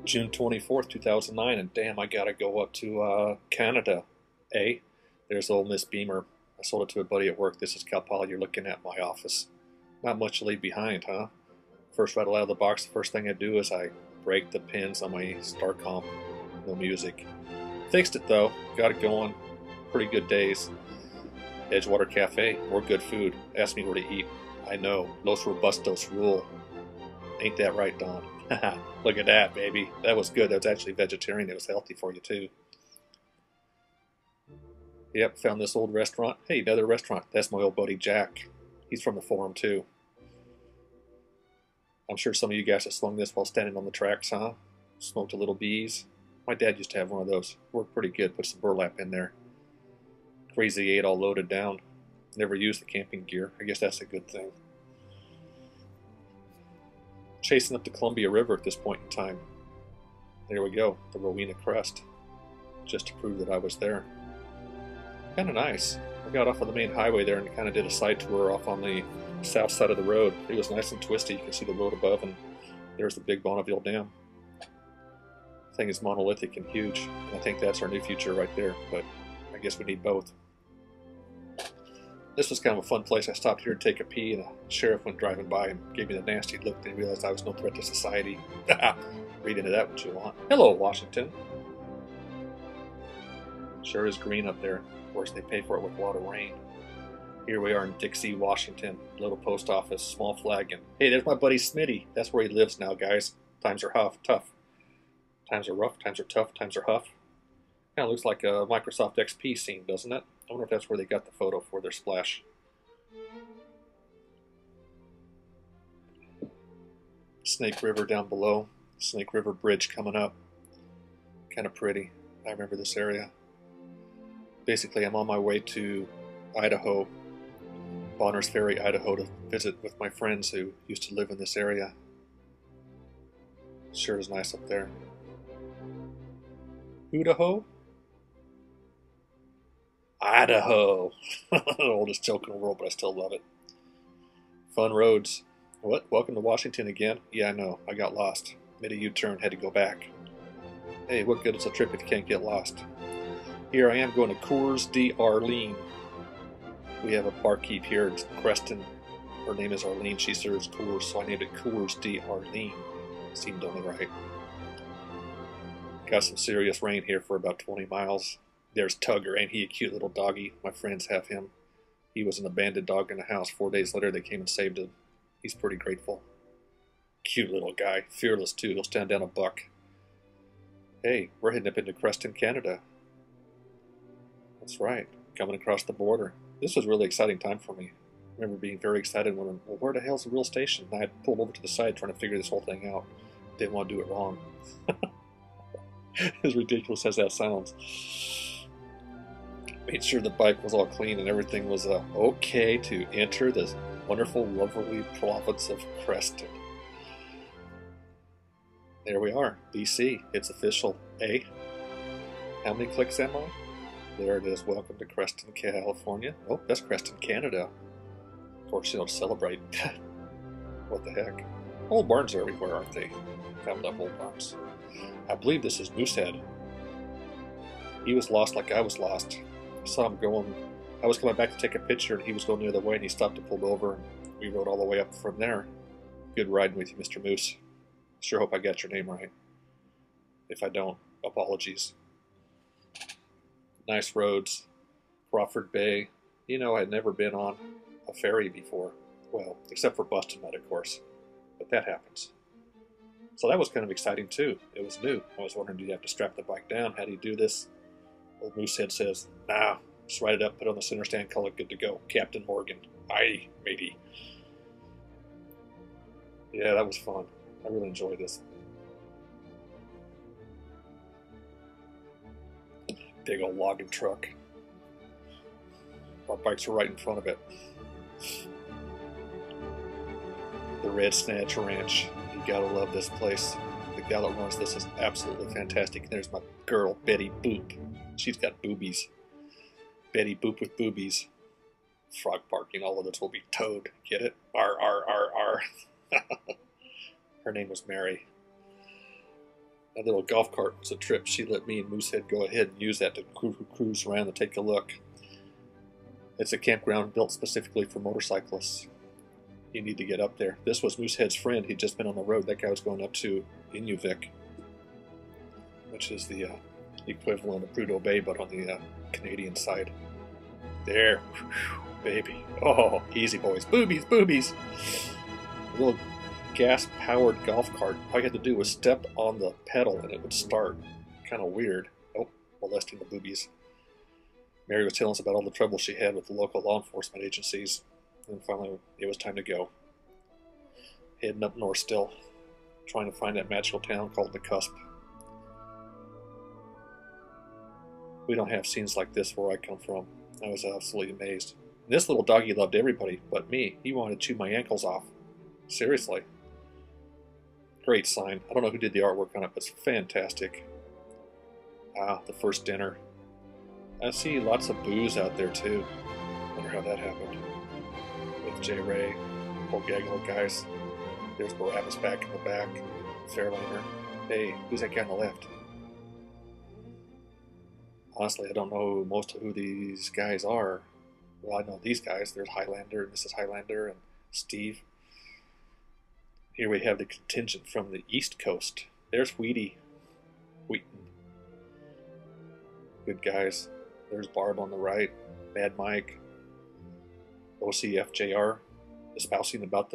June 24th, 2009, and damn, I gotta go up to Canada. Eh? There's old Miss Beamer. I sold it to a buddy at work. This is Cal Poly. You're looking at my office. Not much to leave behind, huh? First rattle out of the box, the first thing I do is I break the pins on my Starcom. No music. Fixed it though. Got it going. Pretty good days. Edgewater Cafe. More good food. Ask me where to eat. I know. Los Robustos rule. Ain't that right, Don? Look at that, baby. That was good. That was actually vegetarian. It was healthy for you, too. Yep, found this old restaurant. Hey, another restaurant. That's my old buddy Jack. He's from the forum, too. I'm sure some of you guys have slung this while standing on the tracks, huh? Smoked a little bees. My dad used to have one of those. Worked pretty good. Put some burlap in there. Crazy 8 all loaded down. Never used the camping gear. I guess that's a good thing. Chasing up the Columbia River at this point in time. There we go, the Rowena Crest. Just to prove that I was there. Kind of nice. I got off of the main highway there and kind of did a side tour off on the south side of the road. It was nice and twisty. You can see the road above, and there's the big Bonneville Dam. The thing is monolithic and huge. I think that's our new future right there, but I guess we need both. This was kind of a fun place. I stopped here to take a pee, and a sheriff went driving by and gave me the nasty look, and he realized I was no threat to society. Read into that what you want. Hello, Washington. Sure is green up there. Of course, they pay for it with a lot of rain. Here we are in Dixie, Washington. Little post office, small flag, and hey, there's my buddy Smitty. That's where he lives now, guys. Times are tough. Times are rough, times are tough, times are huff. Kind of looks like a Microsoft XP scene, doesn't it? I wonder if that's where they got the photo for their splash. Snake River down below. Snake River Bridge coming up. Kind of pretty. I remember this area. Basically, I'm on my way to Idaho, Bonners Ferry, Idaho, to visit with my friends who used to live in this area. Sure is nice up there. Idaho? Idaho. The oldest joke in the world, but I still love it. Fun roads. What? Welcome to Washington again? Yeah, I know. I got lost. Made a U-turn, had to go back. Hey, what good is a trip if you can't get lost? Here I am going to Coors d'Arlene. We have a barkeep here in Creston. Her name is Arlene. She serves Coors, so I named it Coors d'Arlene. Seemed only right. Got some serious rain here for about 20 miles. There's Tugger. Ain't he a cute little doggy? My friends have him. He was an abandoned dog in the house. 4 days later, they came and saved him. He's pretty grateful. Cute little guy. Fearless, too. He'll stand down a buck. Hey, we're heading up into Creston, Canada. That's right. Coming across the border. This was a really exciting time for me. I remember being very excited, wondering, well, where the hell's the real station? And I pulled over to the side trying to figure this whole thing out. Didn't want to do it wrong. As ridiculous as that sounds. Made sure the bike was all clean and everything was okay to enter this wonderful, lovely province of Creston. There we are, BC. It's official. Eh? How many clicks am I? There it is. Welcome to Creston, California. Oh, that's Creston, Canada. Of course, you don't celebrate. What the heck? Old barns are everywhere, aren't they? Found love old barns. I believe this is Moosehead. He was lost like I was lost. I saw him going. I was coming back to take a picture, and he was going the other way, and he stopped and pulled over, and we rode all the way up from there. Good riding with you, Mr. Moose. Sure hope I got your name right. If I don't, apologies. Nice roads. Crawford Bay. You know, I'd never been on a ferry before. Well, except for Boston Mud, of course. But that happens. So that was kind of exciting too. It was new. I was wondering, do you have to strap the bike down? How do you do this? Old Moosehead says, nah, just ride it up, put it on the center stand, call it good to go. Captain Morgan. Aye, matey. Yeah, that was fun. I really enjoyed this. Big old logging truck. Our bikes were right in front of it. The Red Snatch Ranch. You gotta love this place. The gal that runs this is absolutely fantastic. And there's my girl, Betty Boop. She's got boobies. Betty Boop with boobies. Frog barking, all of this will be towed. Get it? R. Her name was Mary. a little golf cart was a trip. She let me and Moosehead go ahead and use that to cruise around and take a look. It's a campground built specifically for motorcyclists. You need to get up there. This was Moosehead's friend. He'd just been on the road. That guy was going up to Inuvik, which is the equivalent of Prudhoe Bay, but on the Canadian side. There. Whew, baby. Oh, easy, boys. Boobies, boobies. A little gas-powered golf cart. All you had to do was step on the pedal and it would start. Kind of weird. Oh, molesting the boobies. Mary was telling us about all the trouble she had with the local law enforcement agencies. And finally, it was time to go. Heading up north still, trying to find that magical town called the Cusp. We don't have scenes like this where I come from. I was absolutely amazed. This little doggy loved everybody but me. He wanted to chew my ankles off. Seriously. Great sign. I don't know who did the artwork on it, but it's fantastic. Ah, the first dinner. I see lots of booze out there too. Wonder how that happened. With J. Ray, poor gaggle of guys. There's Barabbas back in the back. Fairlander. Hey, who's that guy on the left? Honestly, I don't know most of who these guys are. Well, I know these guys. There's Highlander and Mrs. Highlander and Steve. Here we have the contingent from the East Coast. There's Wheaton. Good guys. There's Barb on the right. Mad Mike. OCFJR espousing about the